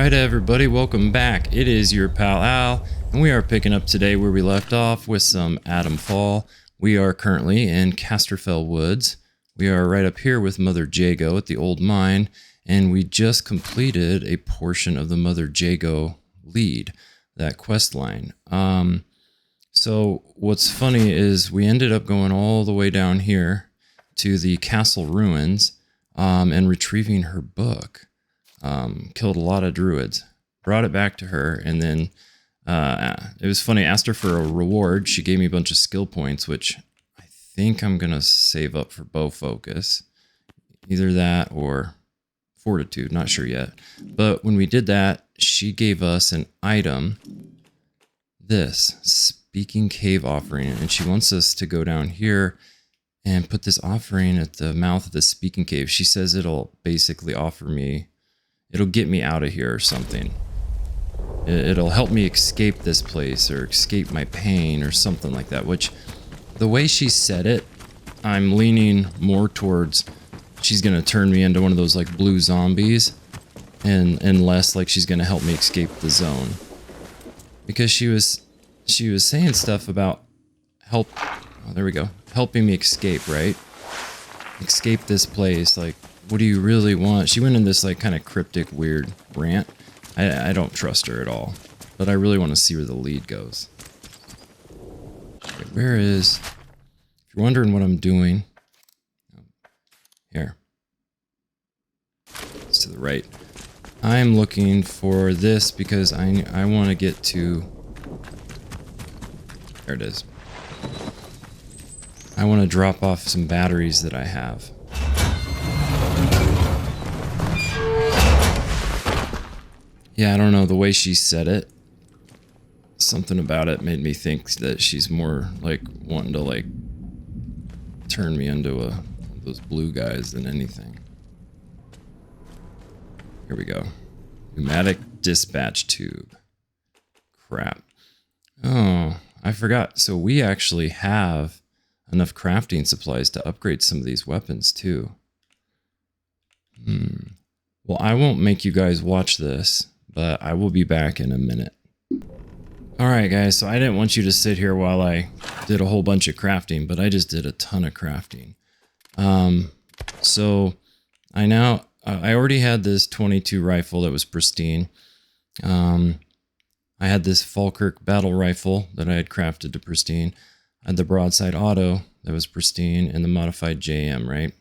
Alright everybody, welcome back. It is your pal Al, and we are picking up today where we left off with some Atomfall. We are currently in Casterfell Woods. We are right up here with Mother Jago at the old mine, and we just completed a portion of the Mother Jago lead, that quest line. So what's funny is we ended up going all the way down here to the castle ruins and retrieving her book. Killed a lot of druids, brought it back to her, and then it was funny, asked her for a reward. She gave me a bunch of skill points, which I think I'm gonna save up for bow focus, either that or fortitude, not sure yet. But when we did that, she gave us an item, this speaking cave offering, and she wants us to go down here and put this offering at the mouth of the speaking cave. She says it'll basically offer me, it'll get me out of here or something. It'll help me escape this place or escape my pain or something like that, which the way she said it, I'm leaning more towards she's going to turn me into one of those like blue zombies and less like she's going to help me escape the zone. Because she was saying stuff about there we go, helping me escape, right? Escape this place, like, what do you really want? She went in this like kind of cryptic, weird rant. I don't trust her at all, but I really want to see where the lead goes. Okay, where is, if you're wondering what I'm doing, here, it's to the right. I'm looking for this because I want to get to, there it is. I want to drop off some batteries that I have. Yeah, I don't know, the way she said it, something about it made me think that she's more like wanting to like turn me into one of those blue guys than anything. Here we go. Pneumatic dispatch tube. Crap. Oh, I forgot. So we actually have enough crafting supplies to upgrade some of these weapons too. Well, I won't make you guys watch this, but I will be back in a minute. Alright guys, so I didn't want you to sit here while I did a whole bunch of crafting, but I just did a ton of crafting. So I already had this 22 rifle that was pristine. I had this Falkirk battle rifle that I had crafted to pristine. I had the broadside auto that was pristine and the modified JM, right?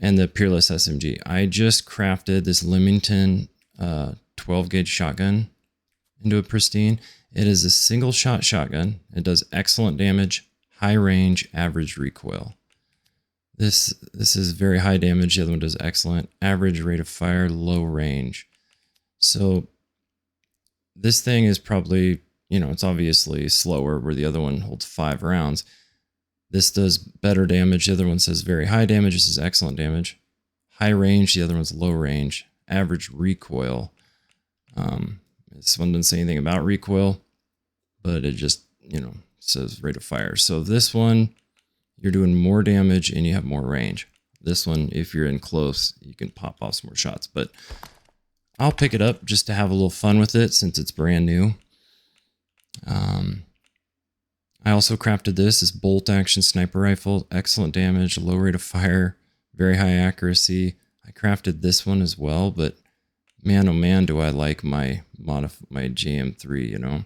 And the Peerless SMG. I just crafted this Leamington 12 gauge shotgun into a pristine. It is a single shot shotgun. It does excellent damage, high range, average recoil. This is very high damage. The other one does excellent. Average rate of fire, low range. So this thing is probably, you know, it's obviously slower where the other one holds 5 rounds. This does better damage. The other one says very high damage. This is excellent damage. High range. The other one's low range. Average recoil. This one doesn't say anything about recoil, but it just, you know, says rate of fire. So this one, you're doing more damage and you have more range. This one, if you're in close, you can pop off some more shots. But I'll pick it up just to have a little fun with it since it's brand new. I also crafted this bolt action sniper rifle. Excellent damage, low rate of fire, very high accuracy. I crafted this one as well, but man, oh man, do I like my GM3, you know.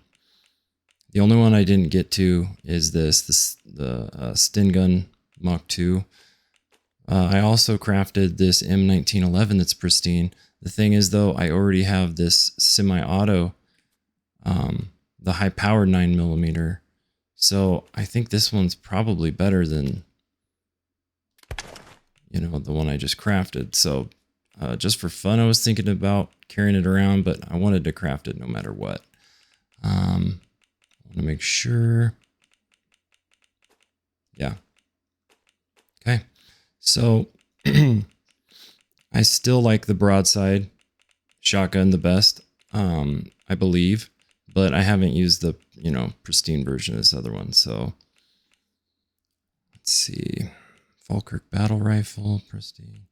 The only one I didn't get to is the Stin Gun Mach 2. I also crafted this M1911 that's pristine. The thing is, though, I already have this semi-auto, the high-powered 9mm. So I think this one's probably better than, you know, the one I just crafted. So just for fun, I was thinking about carrying it around, but I wanted to craft it no matter what. I want to make sure. Yeah. Okay. So I still like the broadside shotgun the best, I believe, but I haven't used the, you know, pristine version of this other one. So let's see. Falkirk battle rifle, pristine.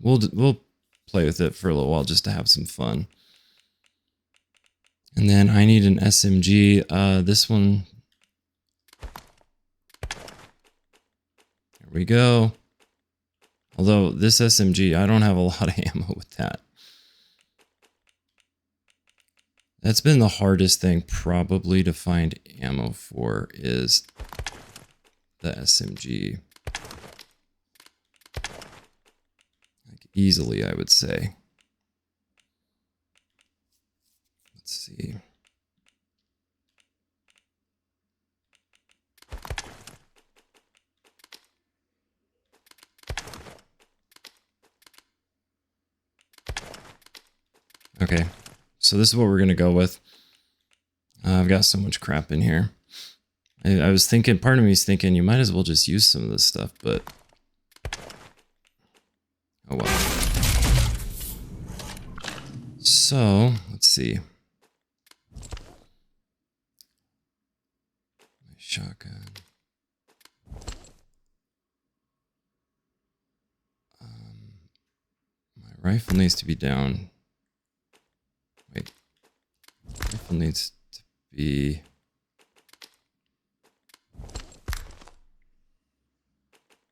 we'll play with it for a little while just to have some fun. And then I need an SMG. This one. There we go. Although this SMG, I don't have a lot of ammo with that. That's been the hardest thing probably to find ammo for is the SMG. Like easily, I would say. Let's see. Okay, so this is what we're going to go with. I've got so much crap in here. I was thinking, part of me is thinking you might as well just use some of this stuff, but... oh well. So, let's see. My shotgun. My rifle needs to be down. Wait. Rifle needs to be...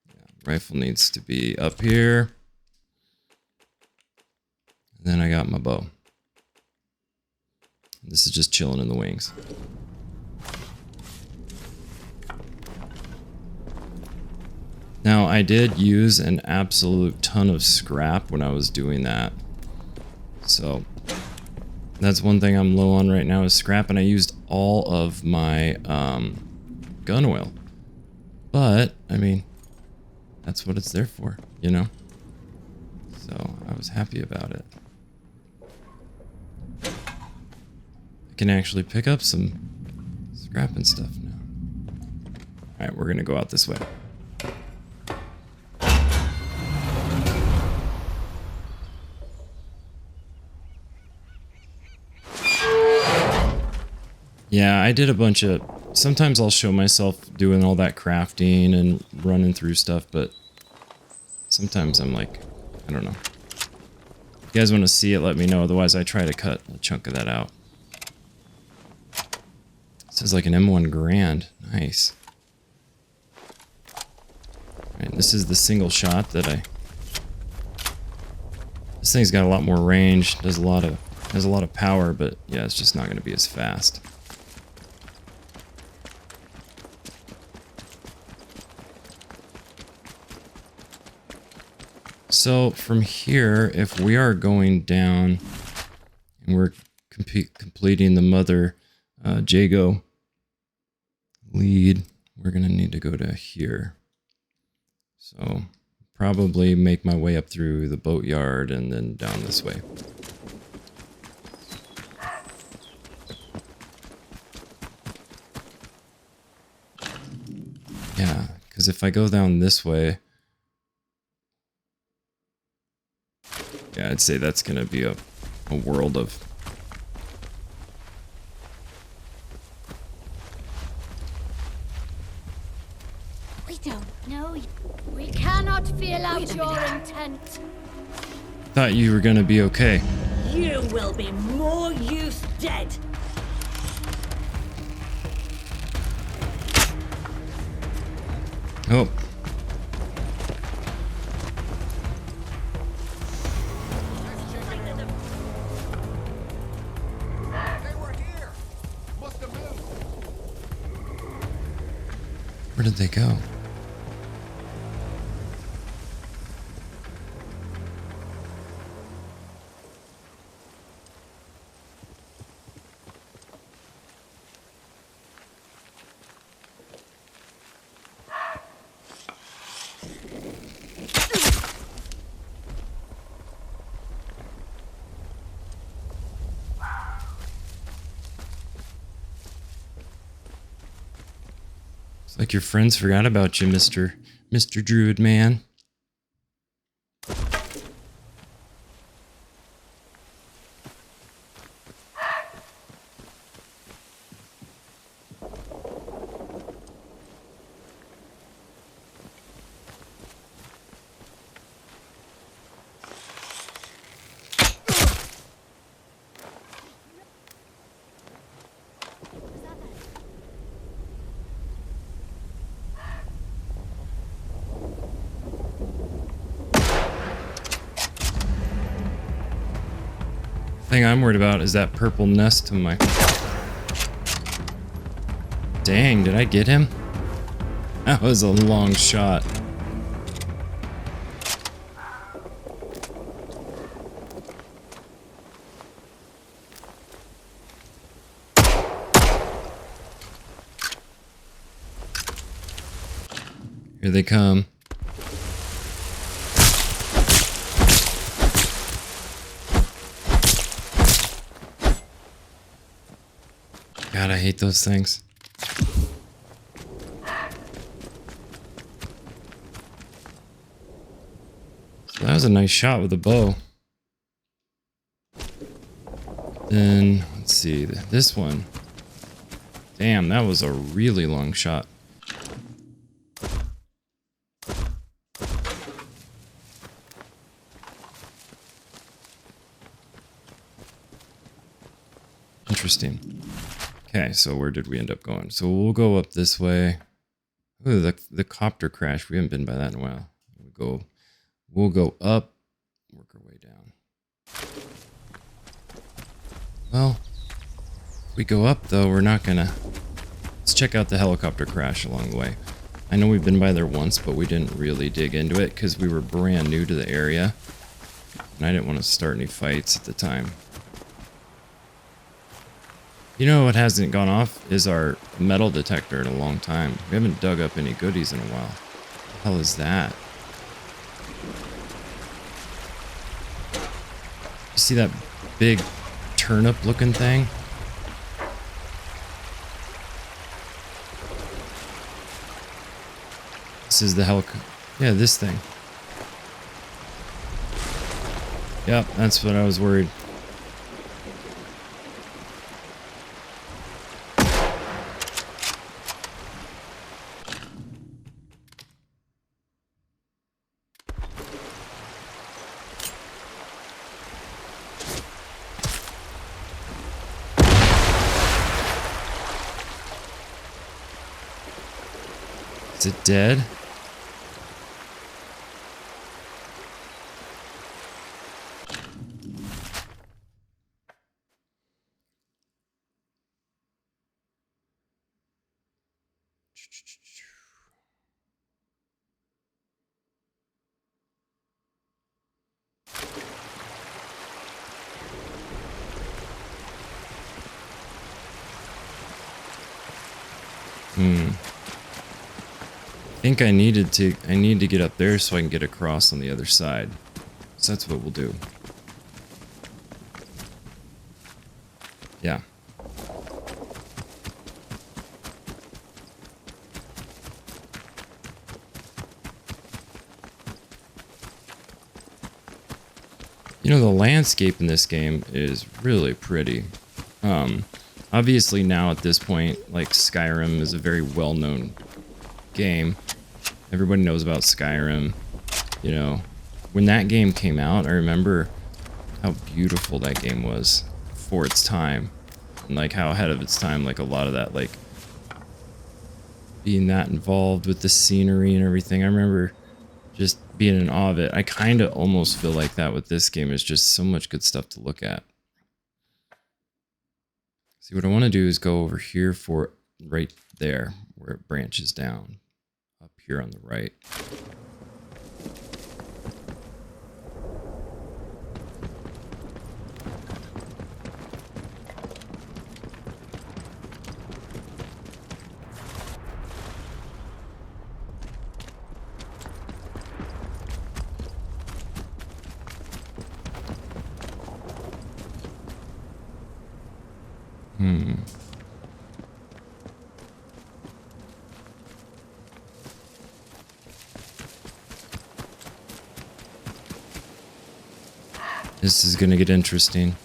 yeah, rifle needs to be up here. And then I got my bow. This is just chilling in the wings. Now, I did use an absolute ton of scrap when I was doing that. So... that's one thing I'm low on right now is scrap, and I used all of my gun oil. But, I mean, that's what it's there for, you know? So, I was happy about it. I can actually pick up some scrap and stuff now. Alright, we're gonna go out this way. Yeah, I did a bunch of... sometimes I'll show myself doing all that crafting and running through stuff, but sometimes I'm like, I don't know. If you guys want to see it, let me know. Otherwise, I try to cut a chunk of that out. This is like an M1 Grand. Nice. Alright, this is the single shot that I... this thing's got a lot more range. Has a lot of power, but yeah, it's just not going to be as fast. So from here, if we are going down and we're completing the mother Jago lead, we're going to need to go to here. So probably make my way up through the boatyard and then down this way. Yeah, because if I go down this way, yeah, I'd say that's going to be a world of... we don't know. We cannot feel out your intent. thought you were going to be okay. You will be more use dead. Oh. Where did they go? It's like your friends forgot about you, Mr. Druid Man. Thing I'm worried about is that purple nest to my... Dang, did I get him? That was a long shot. Here they come. God, I hate those things. So that was a nice shot with a bow. Then, let's see, this one. Damn, that was a really long shot. Interesting. Okay, so where did we end up going? So we'll go up this way. Ooh, the copter crash. We haven't been by that in a while. We'll go up, work our way down. Well, if we go up though, we're not gonna... Let's check out the helicopter crash along the way. I know we've been by there once, but we didn't really dig into it because we were brand new to the area. And I didn't want to start any fights at the time. You know what hasn't gone off is our metal detector in a long time. We haven't dug up any goodies in a while. What the hell is that? You see that big turnip looking thing? This is the helicopter. Yeah, this thing. Yep, that's what I was worried. Is it dead? I think I need to get up there so I can get across on the other side. So that's what we'll do. Yeah. You know, the landscape in this game is really pretty. Obviously now at this point, like Skyrim is a very well-known game. Everybody knows about Skyrim. You know, when that game came out, I remember how beautiful that game was for its time. And like how ahead of its time, like a lot of that, like being that involved with the scenery and everything. I remember just being in awe of it. I kind of almost feel like that with this game. Is just so much good stuff to look at. See, what I want to do is go over here for right there where it branches down. Up here on the right. This is gonna get interesting.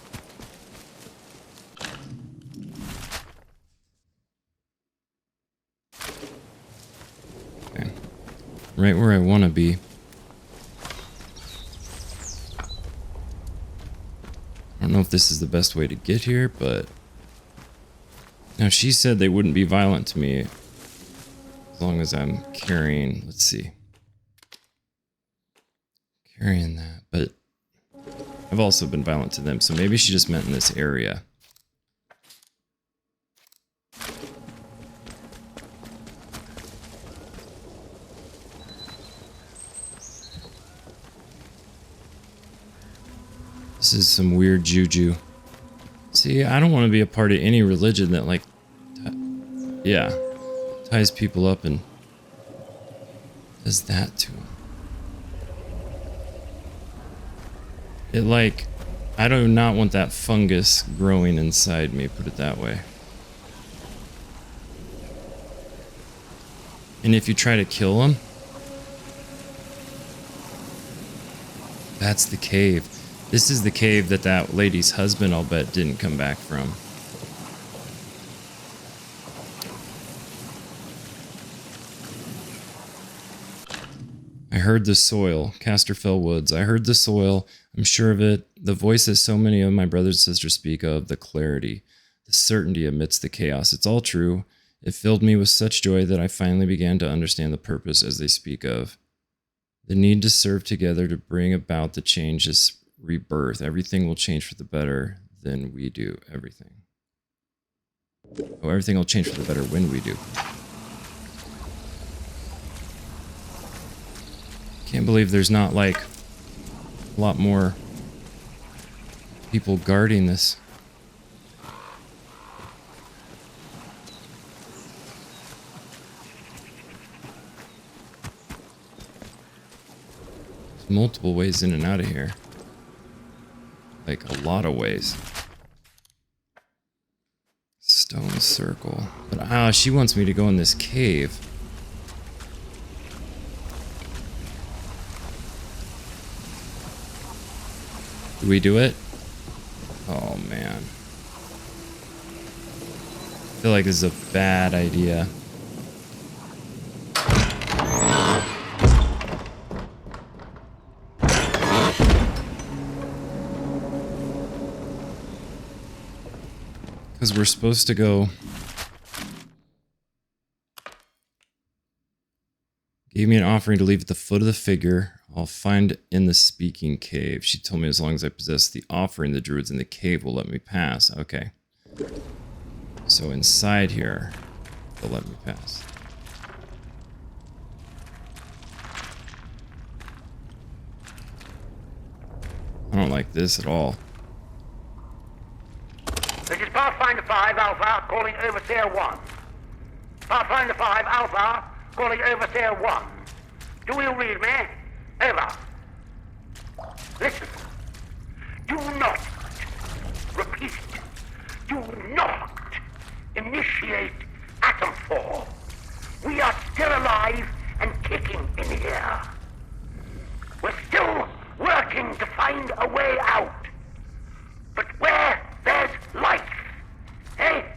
Okay. Right where I want to be. I don't know if this is the best way to get here, but... Now, she said they wouldn't be violent to me as long as I'm carrying... Let's see. Carrying that, but... I've also been violent to them, so maybe she just meant in this area. This is some weird juju. See, I don't want to be a part of any religion that, like, yeah, ties people up and does that to them. It, like, I do not want that fungus growing inside me, put it that way. And if you try to kill them, that's the cave. This is the cave that that lady's husband, I'll bet, didn't come back from. I heard the soil. Casterfell Woods. I heard the soil. I'm sure of it. The voices so many of my brothers and sisters speak of. The clarity. The certainty amidst the chaos. It's all true. It filled me with such joy that I finally began to understand the purpose as they speak of. The need to serve together to bring about the change is rebirth. Everything will change for the better than we do. Everything. Oh, everything will change for the better when we do. Can't believe there's not, like, a lot more people guarding this. There's multiple ways in and out of here. Like, a lot of ways. Stone circle. But, she wants me to go in this cave. Do we do it? Oh, man. I feel like this is a bad idea. Because we're supposed to go... Gave me an offering to leave at the foot of the figure. I'll find in the speaking cave. She told me as long as I possess the offering, the druids in the cave will let me pass. Okay. So inside here, they'll let me pass. I don't like this at all. This is Pathfinder 5 Alpha calling Overseer 1. Pathfinder 5 Alpha calling Overseer 1. Do you read me? Over. Listen. Do not, repeat, do not initiate Atomfall. We are still alive and kicking in here. We're still working to find a way out. But where there's life, hey?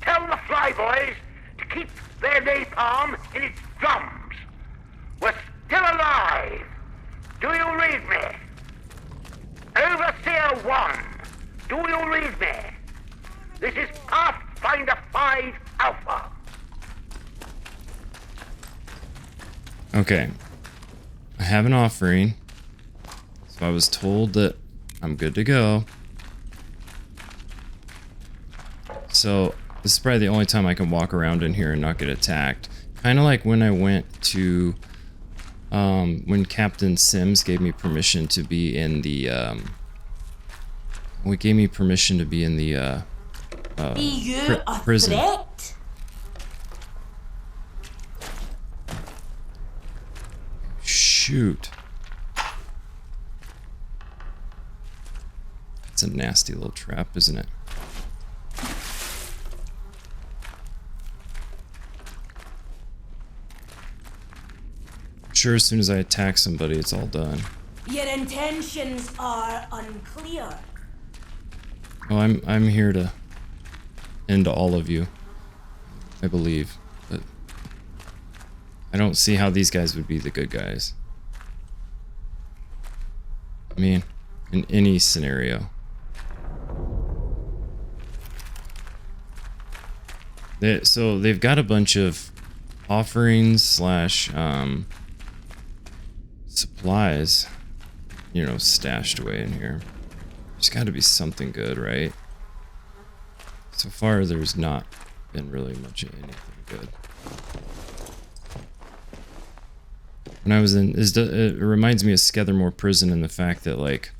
Tell the Flyboys to keep their napalm in its drums. We're still alive. Do you read me? Overseer 1, do you read me? This is Pathfinder 5 Alpha. Okay. I have an offering. So I was told that I'm good to go. So this is probably the only time I can walk around in here and not get attacked. Kind of like when I went to... when Captain Sims gave me permission to be in the, gave me permission to be in the, Be you a prison. threat? Shoot. That's a nasty little trap, isn't it? Sure, as soon as I attack somebody, it's all done. Your intentions are unclear. Oh, I'm here to end all of you, I believe, but I don't see how these guys would be the good guys. I mean, in any scenario. So they've got a bunch of offerings slash supplies. you know, stashed away in here. There's got to be something good, right? So far, there's not been really much of anything good. When I was in, it reminds me of Skethermore Prison in the fact that, like,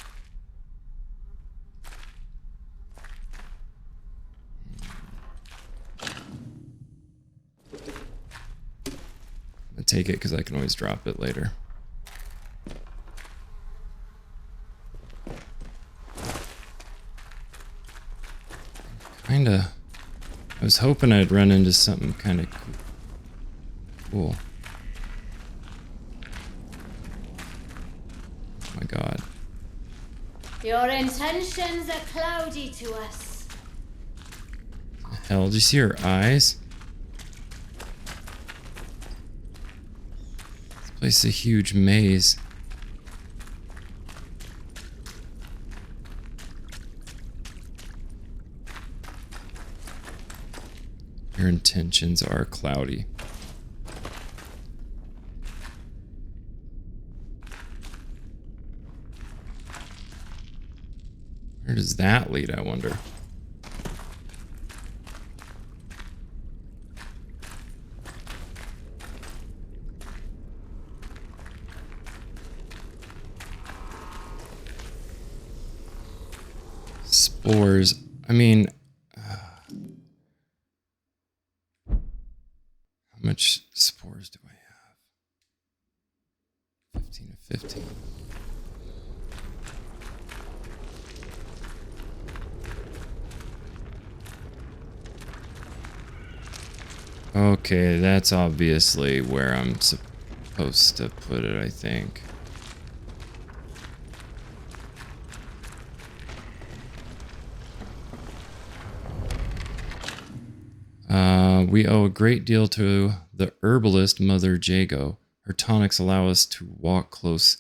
I take it because I can always drop it later. Kinda. I was hoping I'd run into something kind of cool. Oh my god. Your intentions are cloudy to us. The hell, did you see her eyes? This place is a huge maze. Your intentions are cloudy. Where does that lead, I wonder? Spores. I mean, how much spores do I have? 15 of 15. Okay, that's obviously where I'm supposed to put it, I think. We owe a great deal to the herbalist Mother Jago. Her tonics allow us to walk close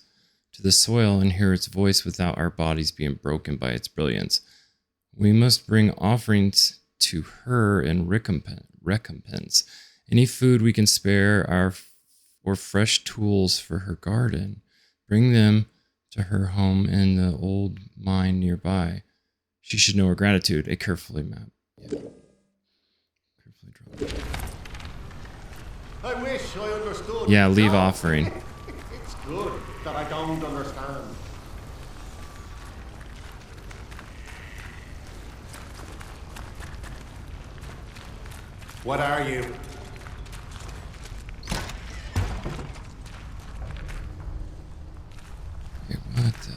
to the soil and hear its voice without our bodies being broken by its brilliance. We must bring offerings to her in recompense. Any food we can spare or fresh tools for her garden. Bring them to her home in the old mine nearby. She should know her gratitude. A carefully mapped. Yeah. I wish I understood. Yeah, leave offering. It's good that I don't understand. What are you? Wait, what the hell?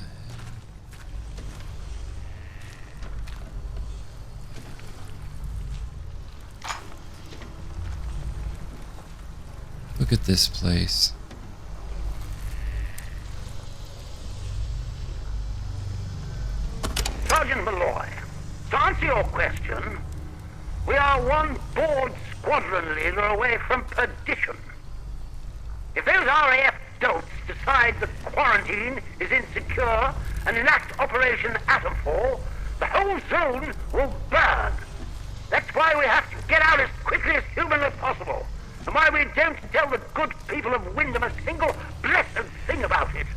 Look at this place. Sergeant Malloy, to answer your question, we are one bored squadron leader away from perdition. If those RAF dolts decide the quarantine is insecure and enact Operation Atomfall, the whole zone will burn. That's why we have to get out as quickly as humanly possible, and why we don't tell the good people of Wyndham a single blessed thing about it.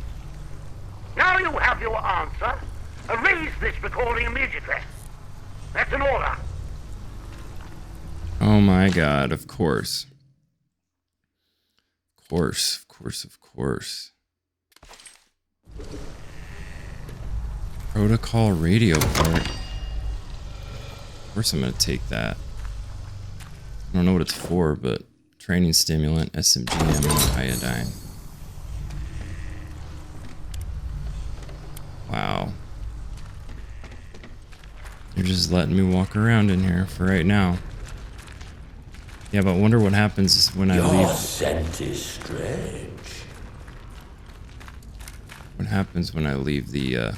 Now you have your answer. Erase this recording immediately. That's an order. Oh my god, of course. Of course, of course, of course. Protocol radio part. Of course I'm gonna take that. I don't know what it's for, but training stimulant, SMG ammo, iodine. Wow. You're just letting me walk around in here for right now. Yeah, but I wonder what happens when I leave. Your scent is strange. What happens when I leave the,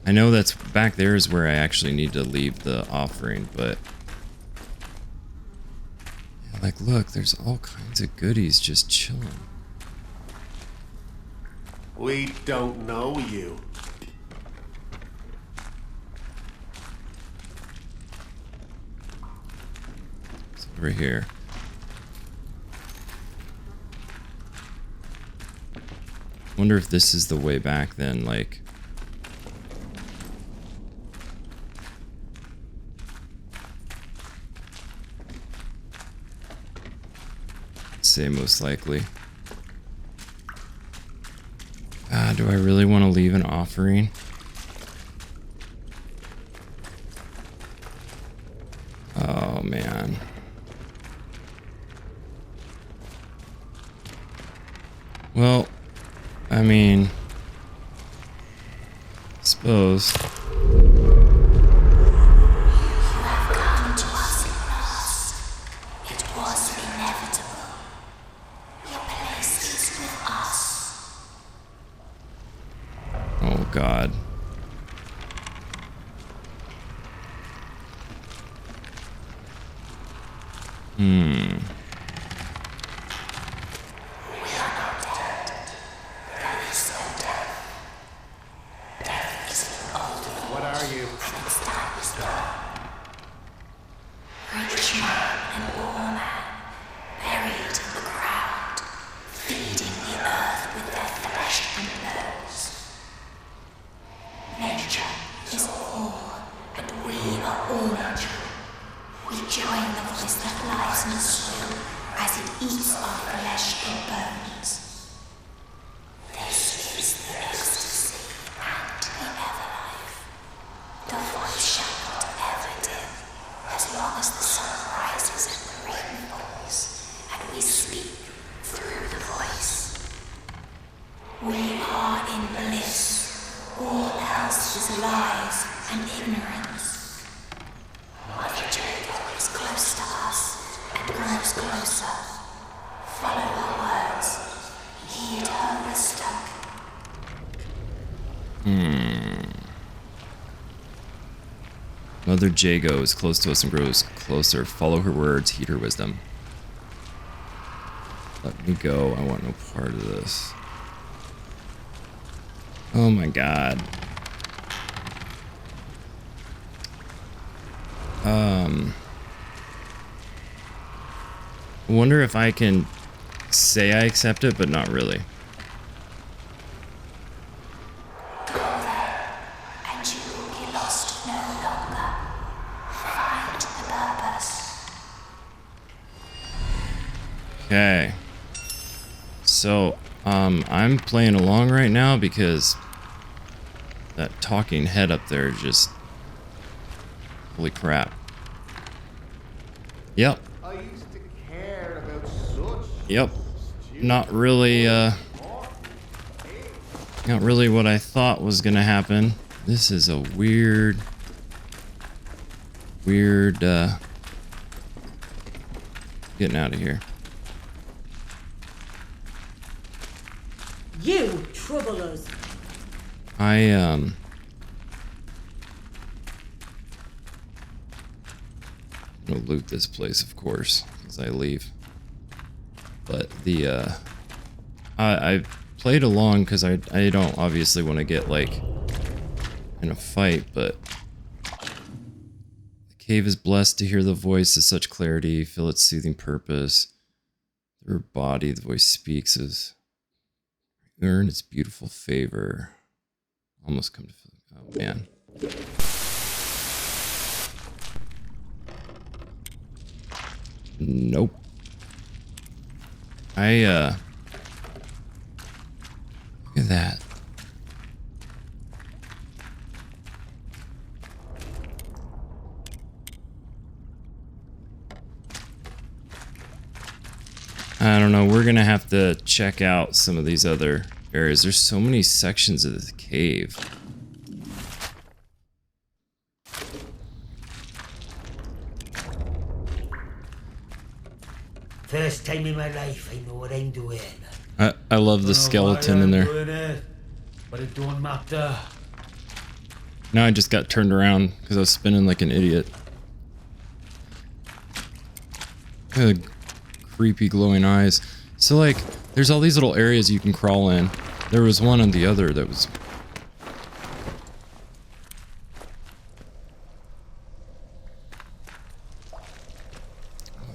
I know that's back there is where I actually need to leave the offering, but yeah, like, look, there's all kinds of goodies just chilling. We don't know you. It's over here. Wonder if this is the way back then, like... Say most likely. Do I really want to leave an offering? Oh, man. Well, I mean, suppose. Oh, God. What are you? Rich man and poor man, buried in the ground, feeding the earth with their flesh and bones. Nature is all, and we are all nature. We join the voice that lies in the soil as it eats our flesh and bones. This is the ecstasy and the everlife. The voice shall not ever dim, as long as the sun rises and the rain falls, and we speak through the voice. We are in bliss, all else is lies and ignorance. Mother Jago is close to us and grows closer. Follow her words, heed her wisdom. Mother Jago is close to us and grows closer. Follow her words, heed her wisdom. Let me go. I want no part of this. Oh my God. I wonder if I can say I accept it, but not really. Go there, and you will be lost no longer. Find the purpose. Okay. So, I'm playing along right now because that talking head up there just... Holy crap. Yep. I used to care about such. Yep. Not really, not really what I thought was gonna happen. This is a weird, getting out of here. You trouble us. I'm gonna loot this place, of course, as I leave. But the, I played along because I don't obviously want to get, like, in a fight, but the cave is blessed to hear the voice of such clarity, feel its soothing purpose. Through her body, the voice speaks as earn its beautiful favor. Almost come to feel, oh man. Nope. Look at that. I don't know, we're gonna have to check out some of these other areas. There's so many sections of this cave. First time in my life, I know what I'm doing. I love the skeleton in there. But it don't matter. Now I just got turned around because I was spinning like an idiot. Creepy glowing eyes. So like, there's all these little areas you can crawl in. There was one on the other that was...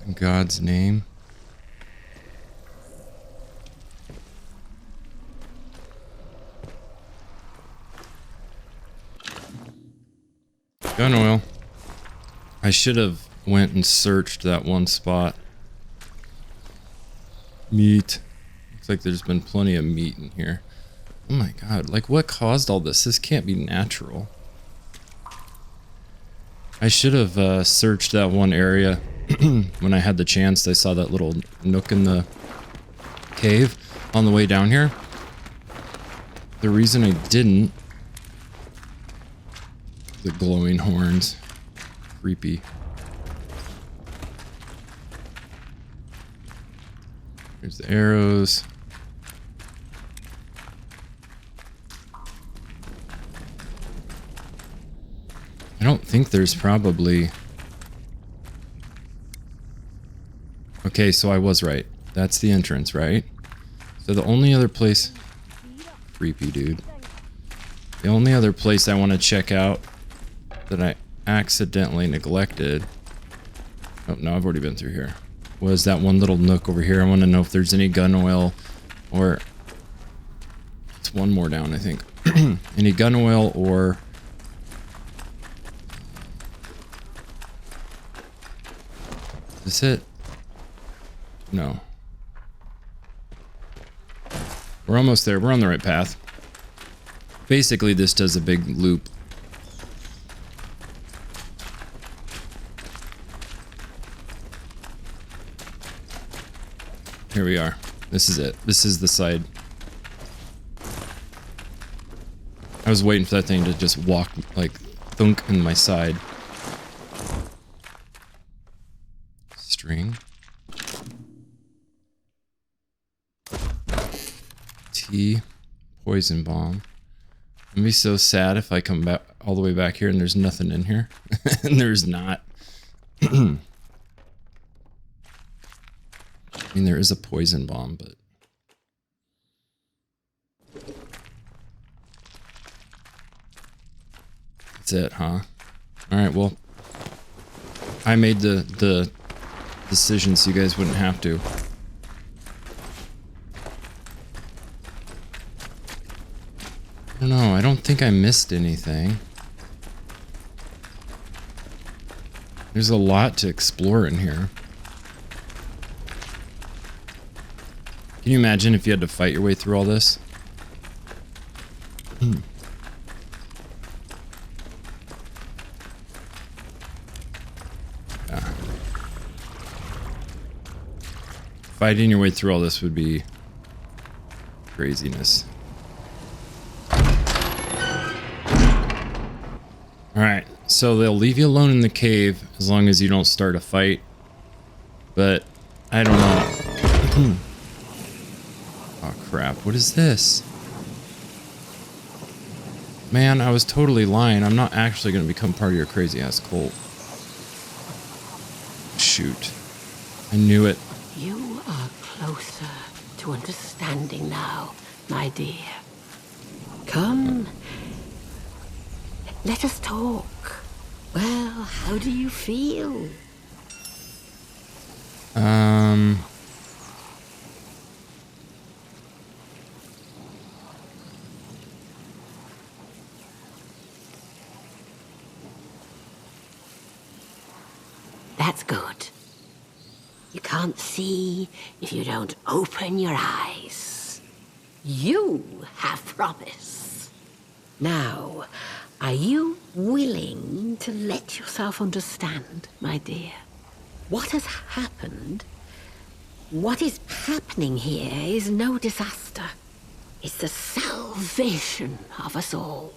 In God's name. Gun oil. I should have went and searched that one spot. Meat. Looks like there's been plenty of meat in here. Oh my god, like what caused all this? This can't be natural. I should have searched that one area when I had the chance. I saw that little nook in the cave on the way down here. The reason I didn't... The glowing horns. Creepy. Here's the arrows. I don't think there's probably... Okay, so I was right. That's the entrance, right? So the only other place... Creepy, dude. The only other place I want to check out that I accidentally neglected... Oh, no, I've already been through here. Was that one little nook over here. I want to know if there's any gun oil or... It's one more down, I think. Any gun oil or... Is this it? No. We're almost there. We're on the right path. Basically, this does a big loop. Here we are. This is it. This is the side. I was waiting for that thing to just walk, like, thunk in my side. String. Tea. Poison bomb. I'd be so sad if I come back all the way back here and there's nothing in here. And there's not. I mean, there is a poison bomb, but... That's it, huh? Alright, well... I made the decision so you guys wouldn't have to. I don't know, I don't think I missed anything. There's a lot to explore in here. Can you imagine if you had to fight your way through all this? Yeah. Fighting your way through all this would be craziness. Alright, so they'll leave you alone in the cave as long as you don't start a fight. But, I don't know. Oh crap, what is this? Man, I was totally lying. I'm not actually going to become part of your crazy ass cult. Shoot. I knew it. You are closer to understanding now, my dear. Come. Let us talk. Well, how do you feel? That's good. You can't see if you don't open your eyes. You have promise. Now, are you willing to let yourself understand, my dear? What has happened, what is happening here is no disaster. It's the salvation of us all.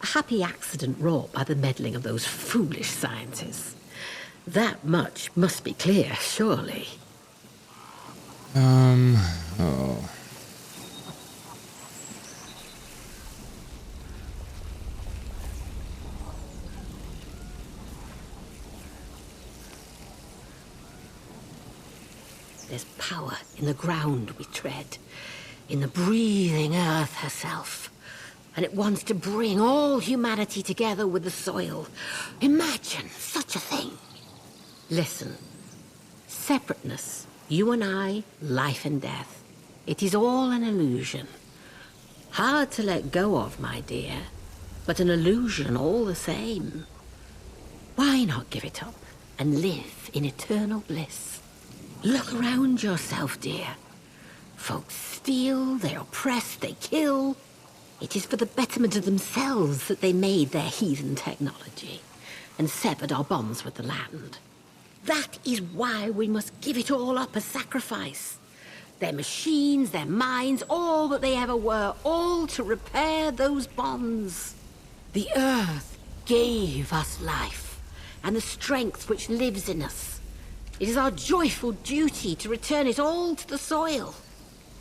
A happy accident wrought by the meddling of those foolish scientists. That much must be clear, surely. Oh. There's power in the ground we tread, in the breathing earth herself. And it wants to bring all humanity together with the soil. Imagine such a thing. Listen, separateness, you and I, life and death. It is all an illusion. Hard to let go of, my dear. but an illusion all the same. Why not give it up and live in eternal bliss? Look around yourself, dear. Folks steal, they oppress, they kill. It is for the betterment of themselves that they made their heathen technology and severed our bonds with the land. That is why we must give it all up as sacrifice. Their machines, their minds, all that they ever were, all to repair those bonds. The earth gave us life and the strength which lives in us. It is our joyful duty to return it all to the soil.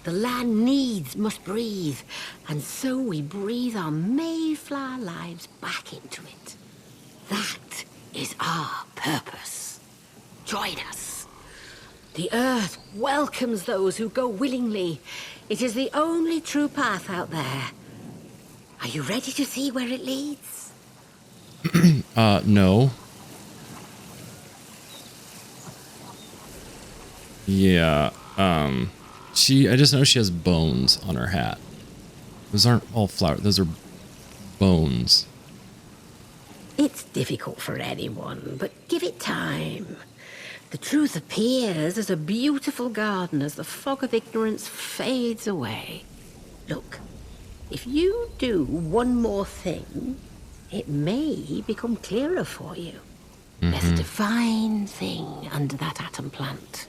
The land needs must breathe, and so we breathe our Mayflower lives back into it. That is our purpose. Join us. The earth welcomes those who go willingly. It is the only true path out there. Are you ready to see where it leads? No. Yeah, I just know she has bones on her hat. Those aren't all flowers, those are bones. It's difficult for anyone, but give it time. The truth appears as a beautiful garden as the fog of ignorance fades away. Look, if you do one more thing, it may become clearer for you. There's a divine thing under that atom plant.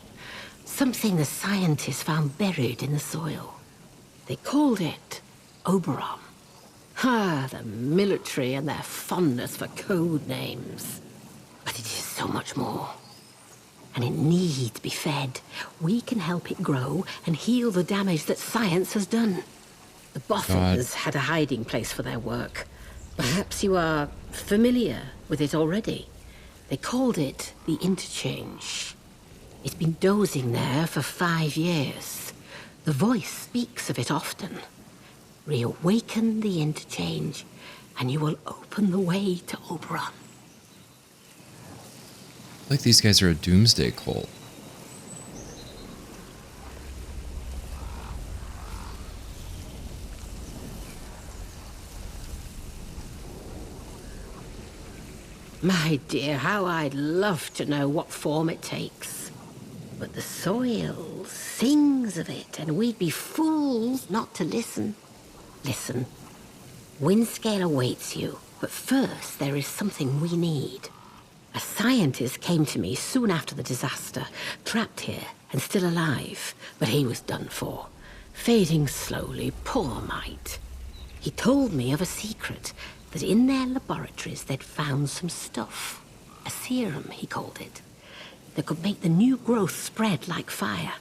Something the scientists found buried in the soil. They called it Oberon. Ah, the military and their fondness for code names. But it is so much more. And it needs to be fed. We can help it grow and heal the damage that science has done. The Boffins had a hiding place for their work. Perhaps you are familiar with it already. They called it the Interchange. It's been dozing there for 5 years. The voice speaks of it often. Reawaken the Interchange, and you will open the way to Oberon. Like these guys are a doomsday cult. My dear, how I'd love to know what form it takes. But the soil sings of it, and we'd be fools not to listen. Listen, Windscale awaits you, but first there is something we need. A scientist came to me soon after the disaster, trapped here and still alive, but he was done for, fading slowly, poor mite. He told me of a secret, that in their laboratories they'd found some stuff, a serum, he called it, that could make the new growth spread like fire.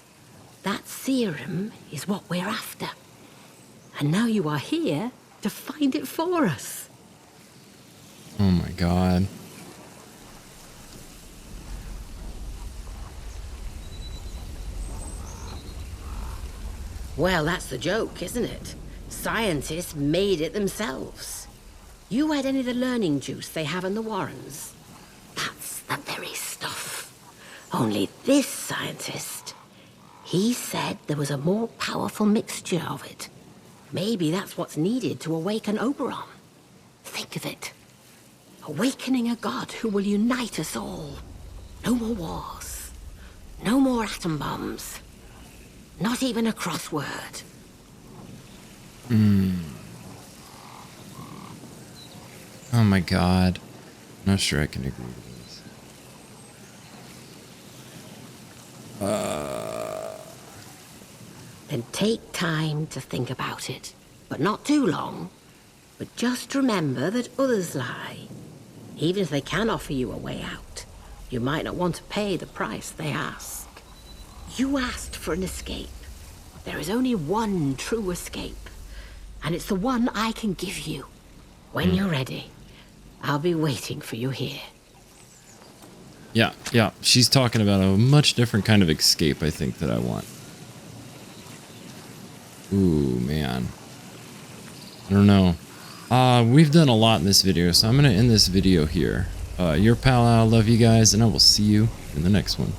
That serum is what we're after. And now you are here to find it for us. Oh my god. Well, that's the joke, isn't it? Scientists made it themselves. You had any of the learning juice they have in the Warrens? That's the very stuff. Only this scientist, he said there was a more powerful mixture of it. Maybe that's what's needed to awaken Oberon. Think of it. Awakening a god who will unite us all. No more wars. No more atom bombs. Not even a crossword. Oh my god. Not sure I can agree with this. Then take time to think about it. But not too long. But just remember that others lie. Even if they can offer you a way out, you might not want to pay the price they ask. You asked for an escape. There is only one true escape. And it's the one I can give you. When you're ready, I'll be waiting for you here. Yeah. She's talking about a much different kind of escape, I think, that I want. Ooh, man. I don't know. We've done a lot in this video, so I'm going to end this video here. Your pal Al, love you guys, and I will see you in the next one.